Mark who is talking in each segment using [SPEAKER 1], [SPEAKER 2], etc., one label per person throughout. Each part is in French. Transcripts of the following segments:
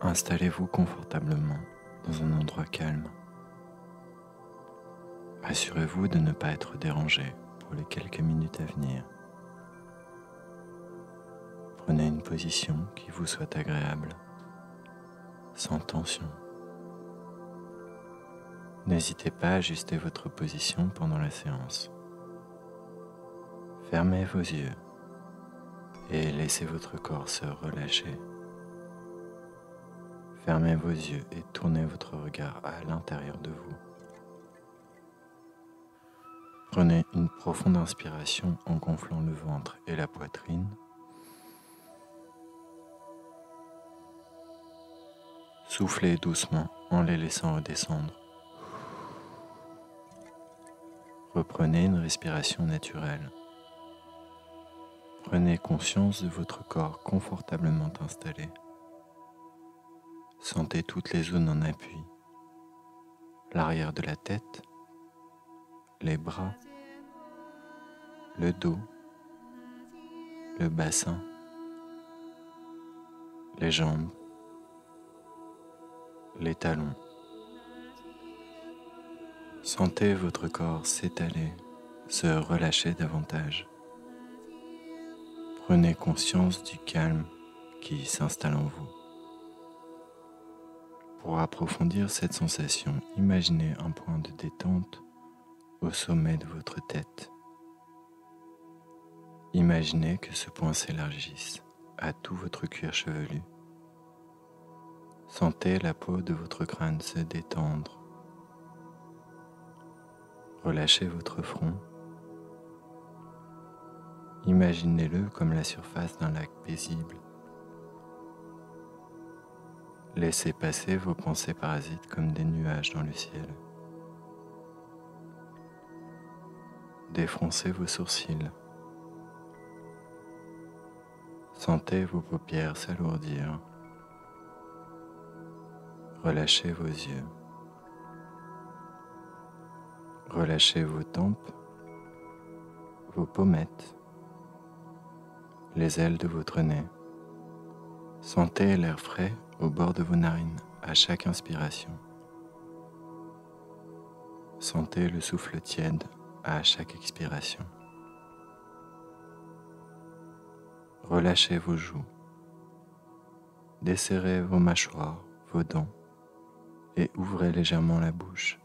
[SPEAKER 1] Installez-vous confortablement dans un endroit calme. Assurez-vous de ne pas être dérangé pour les quelques minutes à venir. Prenez une position qui vous soit agréable, sans tension. N'hésitez pas à ajuster votre position pendant la séance. Fermez vos yeux et laissez votre corps se relâcher. Fermez vos yeux et tournez votre regard à l'intérieur de vous. Prenez une profonde inspiration en gonflant le ventre et la poitrine. Soufflez doucement en les laissant redescendre. Reprenez une respiration naturelle. Prenez conscience de votre corps confortablement installé. Sentez toutes les zones en appui. L'arrière de la tête, les bras, le dos, le bassin, les jambes, les talons. Sentez votre corps s'étaler, se relâcher davantage. Prenez conscience du calme qui s'installe en vous. Pour approfondir cette sensation, imaginez un point de détente au sommet de votre tête. Imaginez que ce point s'élargisse à tout votre cuir chevelu. Sentez la peau de votre crâne se détendre. Relâchez votre front. Imaginez-le comme la surface d'un lac paisible. Laissez passer vos pensées parasites comme des nuages dans le ciel. Défroncez vos sourcils. Sentez vos paupières s'alourdir. Relâchez vos yeux. Relâchez vos tempes, vos pommettes, les ailes de votre nez. Sentez l'air frais au bord de vos narines à chaque inspiration. Sentez le souffle tiède à chaque expiration. Relâchez vos joues. Desserrez vos mâchoires, vos dents et ouvrez légèrement la bouche.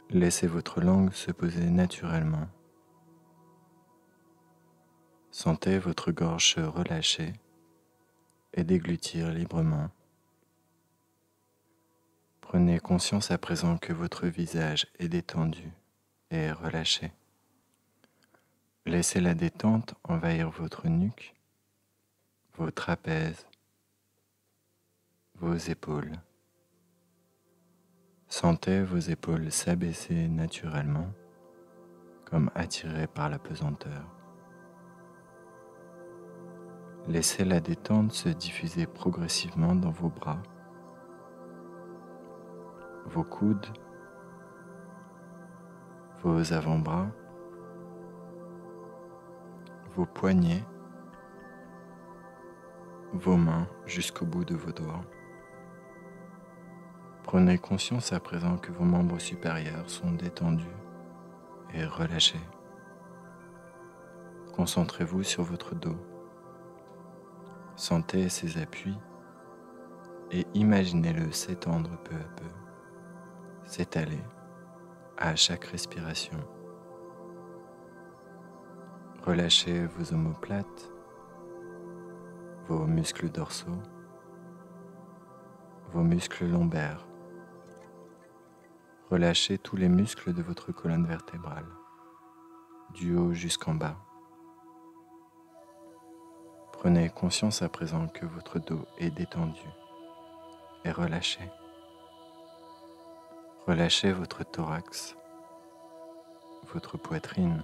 [SPEAKER 1] Laissez votre langue se poser naturellement. Sentez votre gorge se relâcher et déglutir librement. Prenez conscience à présent que votre visage est détendu et relâché. Laissez la détente envahir votre nuque, vos trapèzes, vos épaules. Sentez vos épaules s'abaisser naturellement, comme attirées par la pesanteur. Laissez la détente se diffuser progressivement dans vos bras, vos coudes, vos avant-bras, vos poignets, vos mains jusqu'au bout de vos doigts. Prenez conscience à présent que vos membres supérieurs sont détendus et relâchés. Concentrez-vous sur votre dos. Sentez ses appuis et imaginez-le s'étendre peu à peu, s'étaler à chaque respiration. Relâchez vos omoplates, vos muscles dorsaux, vos muscles lombaires. Relâchez tous les muscles de votre colonne vertébrale, du haut jusqu'en bas. Prenez conscience à présent que votre dos est détendu et relâché. Relâchez votre thorax, votre poitrine.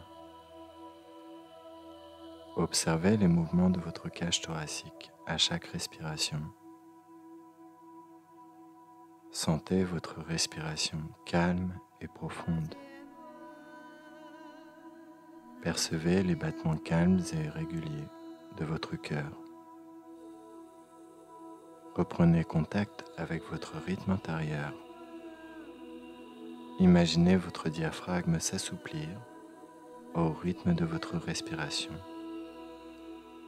[SPEAKER 1] Observez les mouvements de votre cage thoracique à chaque respiration. Sentez votre respiration calme et profonde. Percevez les battements calmes et réguliers de votre cœur. Reprenez contact avec votre rythme intérieur. Imaginez votre diaphragme s'assouplir au rythme de votre respiration.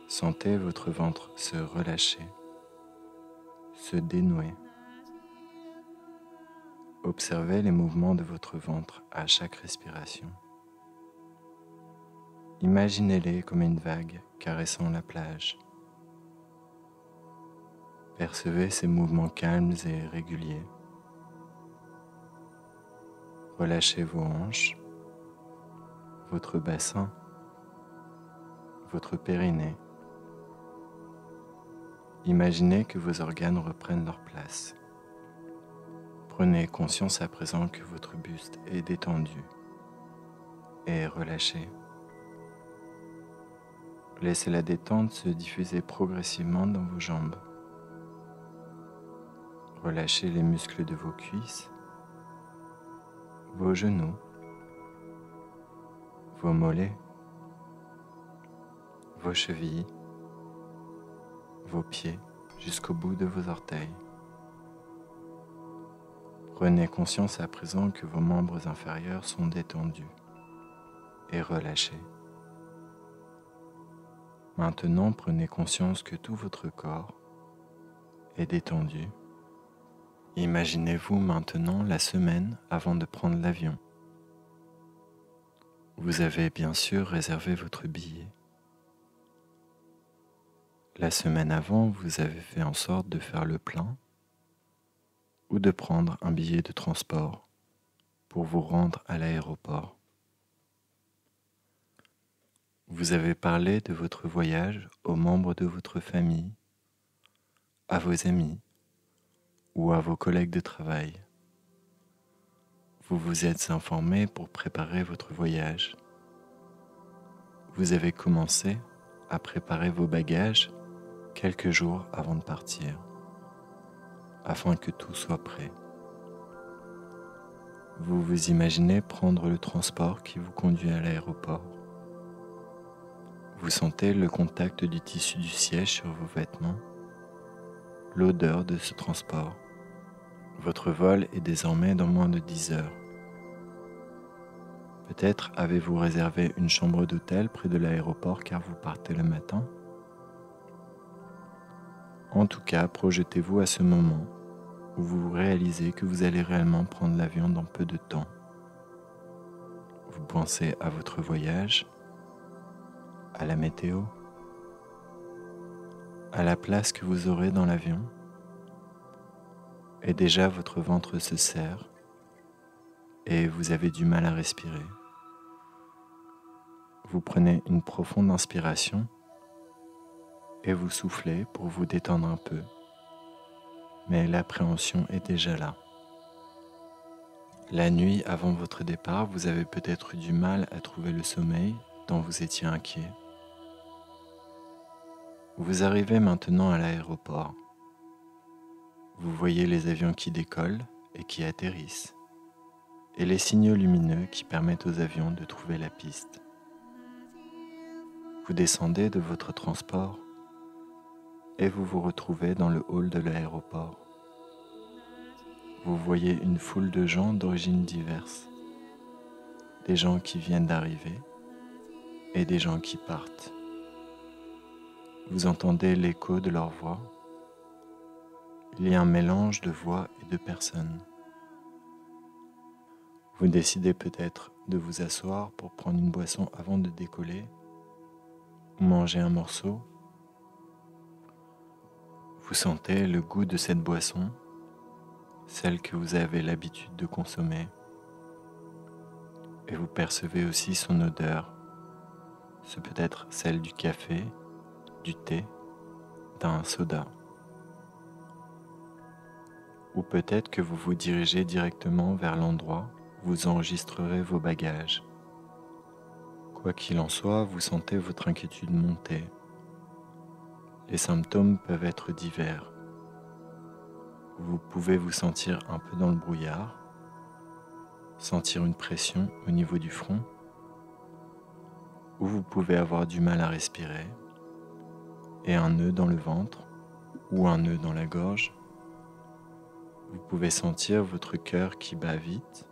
[SPEAKER 1] Sentez votre ventre se relâcher, se dénouer. Observez les mouvements de votre ventre à chaque respiration. Imaginez-les comme une vague caressant la plage. Percevez ces mouvements calmes et réguliers. Relâchez vos hanches, votre bassin, votre périnée. Imaginez que vos organes reprennent leur place. Prenez conscience à présent que votre buste est détendu et relâché. Laissez la détente se diffuser progressivement dans vos jambes. Relâchez les muscles de vos cuisses, vos genoux, vos mollets, vos chevilles, vos pieds jusqu'au bout de vos orteils. Prenez conscience à présent que vos membres inférieurs sont détendus et relâchés. Maintenant, prenez conscience que tout votre corps est détendu. Imaginez-vous maintenant la semaine avant de prendre l'avion. Vous avez bien sûr réservé votre billet. La semaine avant, vous avez fait en sorte de faire le plein ou de prendre un billet de transport pour vous rendre à l'aéroport. Vous avez parlé de votre voyage aux membres de votre famille, à vos amis ou à vos collègues de travail. Vous vous êtes informé pour préparer votre voyage. Vous avez commencé à préparer vos bagages quelques jours avant de partir, afin que tout soit prêt. Vous vous imaginez prendre le transport qui vous conduit à l'aéroport. Vous sentez le contact du tissu du siège sur vos vêtements, l'odeur de ce transport. Votre vol est désormais dans moins de 10 heures. Peut-être avez-vous réservé une chambre d'hôtel près de l'aéroport car vous partez le matin. En tout cas, projetez-vous à ce moment où vous réalisez que vous allez réellement prendre l'avion dans peu de temps. Vous pensez à votre voyage, à la météo, à la place que vous aurez dans l'avion, et déjà votre ventre se serre et vous avez du mal à respirer. Vous prenez une profonde inspiration et vous soufflez pour vous détendre un peu, mais l'appréhension est déjà là. La nuit avant votre départ, vous avez peut-être eu du mal à trouver le sommeil dont vous étiez inquiet. Vous arrivez maintenant à l'aéroport. Vous voyez les avions qui décollent et qui atterrissent, et les signaux lumineux qui permettent aux avions de trouver la piste. Vous descendez de votre transport et vous vous retrouvez dans le hall de l'aéroport. Vous voyez une foule de gens d'origines diverses, des gens qui viennent d'arriver et des gens qui partent. Vous entendez l'écho de leurs voix. Il y a un mélange de voix et de personnes. Vous décidez peut-être de vous asseoir pour prendre une boisson avant de décoller ou manger un morceau. Vous sentez le goût de cette boisson, celle que vous avez l'habitude de consommer, et vous percevez aussi son odeur. C'est peut-être celle du café, du thé, d'un soda. Ou peut-être que vous vous dirigez directement vers l'endroit où vous enregistrerez vos bagages. Quoi qu'il en soit, vous sentez votre inquiétude monter. Les symptômes peuvent être divers. Vous pouvez vous sentir un peu dans le brouillard, sentir une pression au niveau du front, ou vous pouvez avoir du mal à respirer et un nœud dans le ventre, ou un nœud dans la gorge. Vous pouvez sentir votre cœur qui bat vite,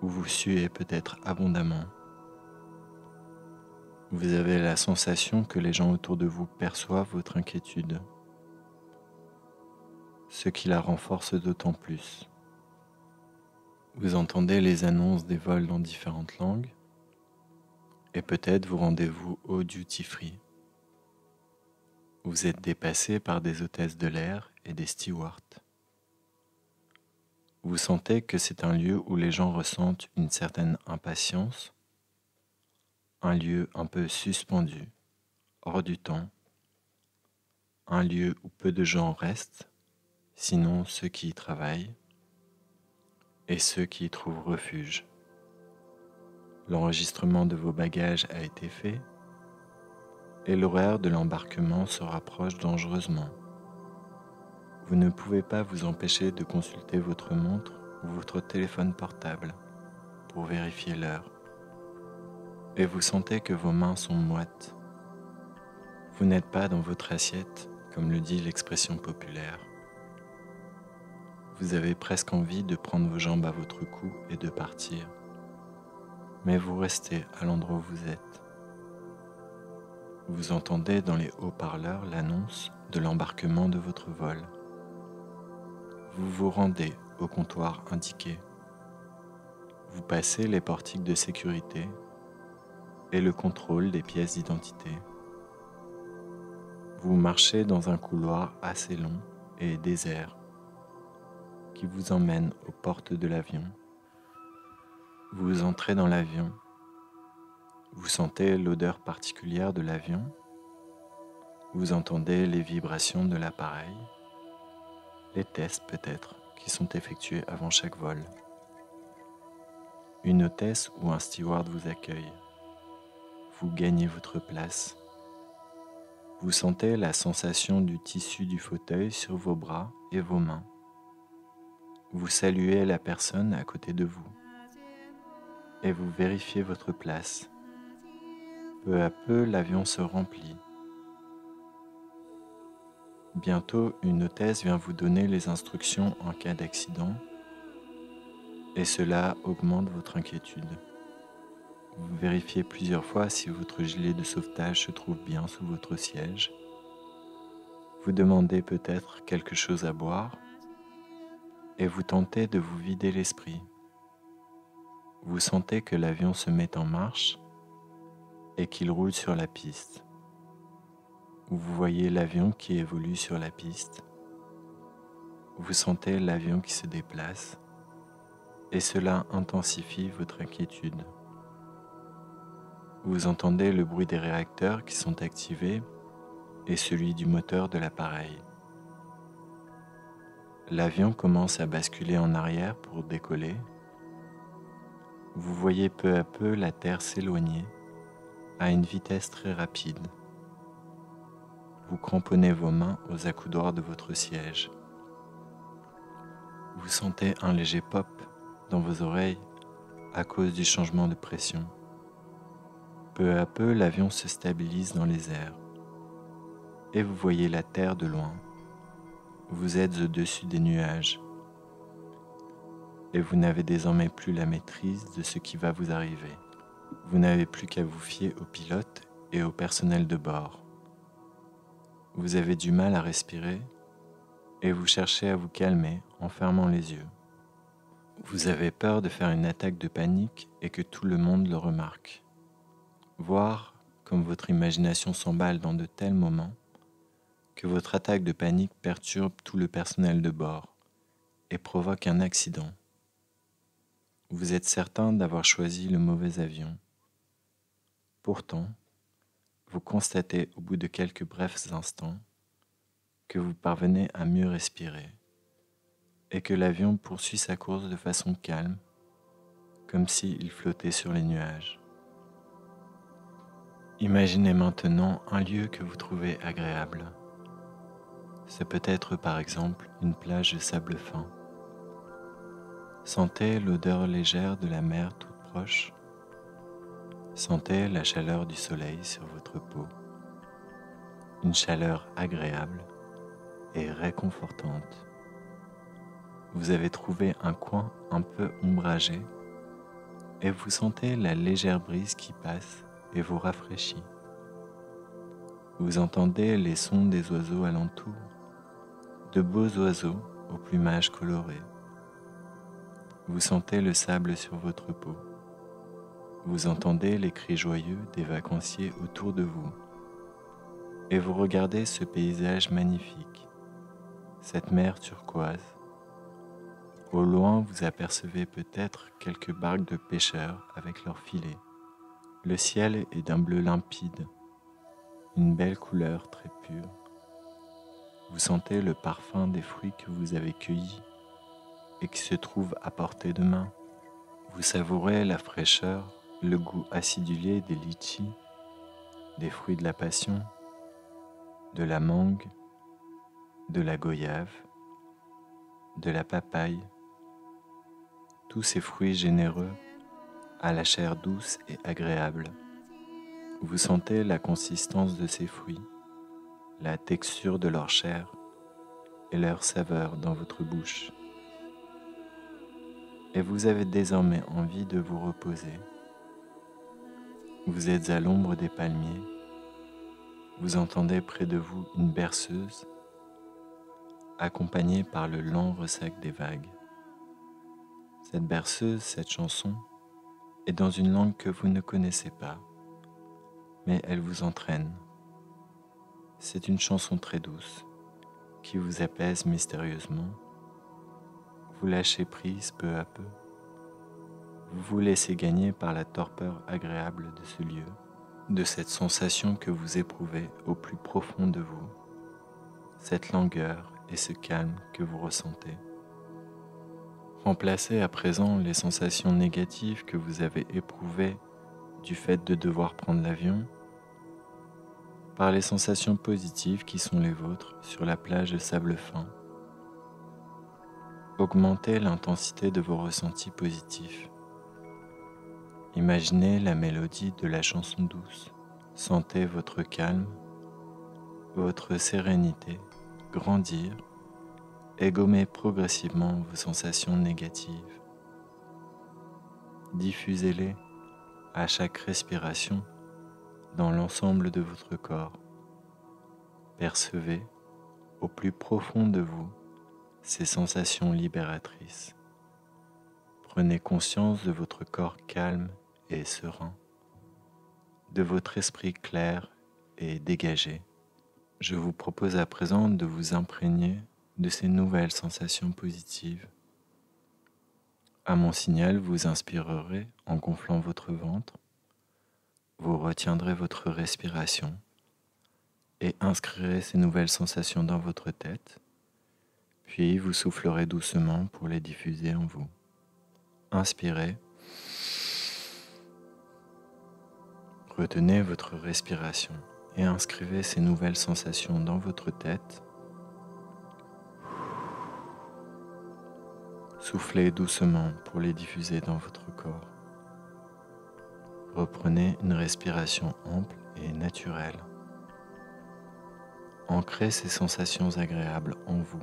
[SPEAKER 1] ou vous suez peut-être abondamment. Vous avez la sensation que les gens autour de vous perçoivent votre inquiétude, ce qui la renforce d'autant plus. Vous entendez les annonces des vols dans différentes langues, et peut-être vous rendez-vous au duty-free. Vous êtes dépassé par des hôtesses de l'air et des stewards. Vous sentez que c'est un lieu où les gens ressentent une certaine impatience, un lieu un peu suspendu, hors du temps, un lieu où peu de gens restent, sinon ceux qui y travaillent et ceux qui y trouvent refuge. L'enregistrement de vos bagages a été fait et l'horaire de l'embarquement se rapproche dangereusement. Vous ne pouvez pas vous empêcher de consulter votre montre ou votre téléphone portable pour vérifier l'heure. Et vous sentez que vos mains sont moites. Vous n'êtes pas dans votre assiette, comme le dit l'expression populaire. Vous avez presque envie de prendre vos jambes à votre cou et de partir. Mais vous restez à l'endroit où vous êtes. Vous entendez dans les haut-parleurs l'annonce de l'embarquement de votre vol. Vous vous rendez au comptoir indiqué. Vous passez les portiques de sécurité et le contrôle des pièces d'identité. Vous marchez dans un couloir assez long et désert qui vous emmène aux portes de l'avion. Vous entrez dans l'avion. Vous sentez l'odeur particulière de l'avion. Vous entendez les vibrations de l'appareil, les tests peut-être qui sont effectués avant chaque vol. Une hôtesse ou un steward vous accueille. Vous gagnez votre place. Vous sentez la sensation du tissu du fauteuil sur vos bras et vos mains. Vous saluez la personne à côté de vous et vous vérifiez votre place. Peu à peu, l'avion se remplit. Bientôt, une hôtesse vient vous donner les instructions en cas d'accident et cela augmente votre inquiétude. Vous vérifiez plusieurs fois si votre gilet de sauvetage se trouve bien sous votre siège. Vous demandez peut-être quelque chose à boire et vous tentez de vous vider l'esprit. Vous sentez que l'avion se met en marche et qu'il roule sur la piste. Vous voyez l'avion qui évolue sur la piste. Vous sentez l'avion qui se déplace et cela intensifie votre inquiétude. Vous entendez le bruit des réacteurs qui sont activés et celui du moteur de l'appareil. L'avion commence à basculer en arrière pour décoller. Vous voyez peu à peu la Terre s'éloigner à une vitesse très rapide. Vous cramponnez vos mains aux accoudoirs de votre siège. Vous sentez un léger pop dans vos oreilles à cause du changement de pression. Peu à peu, l'avion se stabilise dans les airs et vous voyez la Terre de loin. Vous êtes au-dessus des nuages et vous n'avez désormais plus la maîtrise de ce qui va vous arriver. Vous n'avez plus qu'à vous fier au pilote et au personnel de bord. Vous avez du mal à respirer et vous cherchez à vous calmer en fermant les yeux. Vous avez peur de faire une attaque de panique et que tout le monde le remarque. Voire comme votre imagination s'emballe dans de tels moments que votre attaque de panique perturbe tout le personnel de bord et provoque un accident. Vous êtes certain d'avoir choisi le mauvais avion. Pourtant, vous constatez au bout de quelques brefs instants que vous parvenez à mieux respirer et que l'avion poursuit sa course de façon calme, comme s'il flottait sur les nuages. Imaginez maintenant un lieu que vous trouvez agréable. C'est peut-être par exemple une plage de sable fin. Sentez l'odeur légère de la mer toute proche. Sentez la chaleur du soleil sur votre peau. Une chaleur agréable et réconfortante. Vous avez trouvé un coin un peu ombragé et vous sentez la légère brise qui passe et vous rafraîchit. Vous entendez les sons des oiseaux alentour, de beaux oiseaux au plumage coloré. Vous sentez le sable sur votre peau. Vous entendez les cris joyeux des vacanciers autour de vous. Et vous regardez ce paysage magnifique, cette mer turquoise. Au loin, vous apercevez peut-être quelques barques de pêcheurs avec leurs filets. Le ciel est d'un bleu limpide, une belle couleur très pure. Vous sentez le parfum des fruits que vous avez cueillis et qui se trouvent à portée de main. Vous savourez la fraîcheur, le goût acidulé des litchis, des fruits de la passion, de la mangue, de la goyave, de la papaye, tous ces fruits généreux à la chair douce et agréable. Vous sentez la consistance de ces fruits, la texture de leur chair et leur saveur dans votre bouche. Et vous avez désormais envie de vous reposer. Vous êtes à l'ombre des palmiers. Vous entendez près de vous une berceuse accompagnée par le lent ressac des vagues. Cette berceuse, cette chanson, est dans une langue que vous ne connaissez pas, mais elle vous entraîne. C'est une chanson très douce qui vous apaise mystérieusement. Vous lâchez prise peu à peu. Vous vous laissez gagner par la torpeur agréable de ce lieu, de cette sensation que vous éprouvez au plus profond de vous, cette langueur et ce calme que vous ressentez. Remplacez à présent les sensations négatives que vous avez éprouvées du fait de devoir prendre l'avion par les sensations positives qui sont les vôtres sur la plage de sable fin. Augmentez l'intensité de vos ressentis positifs. Imaginez la mélodie de la chanson douce. Sentez votre calme, votre sérénité grandir et gommer progressivement vos sensations négatives. Diffusez-les à chaque respiration dans l'ensemble de votre corps. Percevez au plus profond de vous ces sensations libératrices. Prenez conscience de votre corps calme et serein, de votre esprit clair et dégagé. Je vous propose à présent de vous imprégner de ces nouvelles sensations positives. À mon signal, vous inspirerez en gonflant votre ventre, vous retiendrez votre respiration et inscrirez ces nouvelles sensations dans votre tête, puis vous soufflerez doucement pour les diffuser en vous. Inspirez, retenez votre respiration et inscrivez ces nouvelles sensations dans votre tête. Soufflez doucement pour les diffuser dans votre corps. Reprenez une respiration ample et naturelle. Ancrez ces sensations agréables en vous.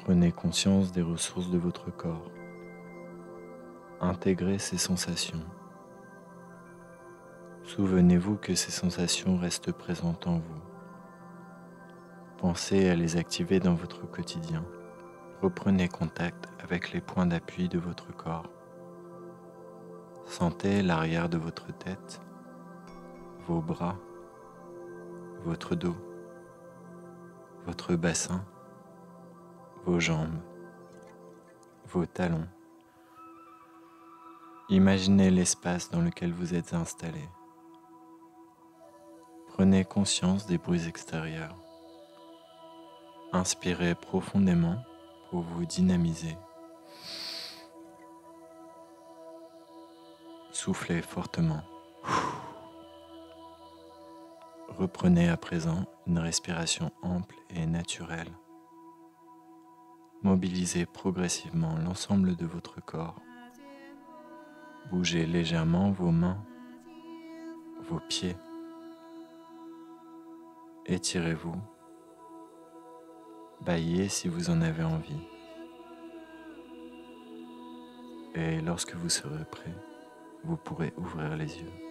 [SPEAKER 1] Prenez conscience des ressources de votre corps. Intégrez ces sensations. Souvenez-vous que ces sensations restent présentes en vous. Pensez à les activer dans votre quotidien. Reprenez contact avec les points d'appui de votre corps. Sentez l'arrière de votre tête, vos bras, votre dos, votre bassin, vos jambes, vos talons. Imaginez l'espace dans lequel vous êtes installé. Prenez conscience des bruits extérieurs. Inspirez profondément pour vous dynamiser. Soufflez fortement. Reprenez à présent une respiration ample et naturelle. Mobilisez progressivement l'ensemble de votre corps. Bougez légèrement vos mains, vos pieds. Étirez-vous. Bâillez si vous en avez envie. Et lorsque vous serez prêt, vous pourrez ouvrir les yeux.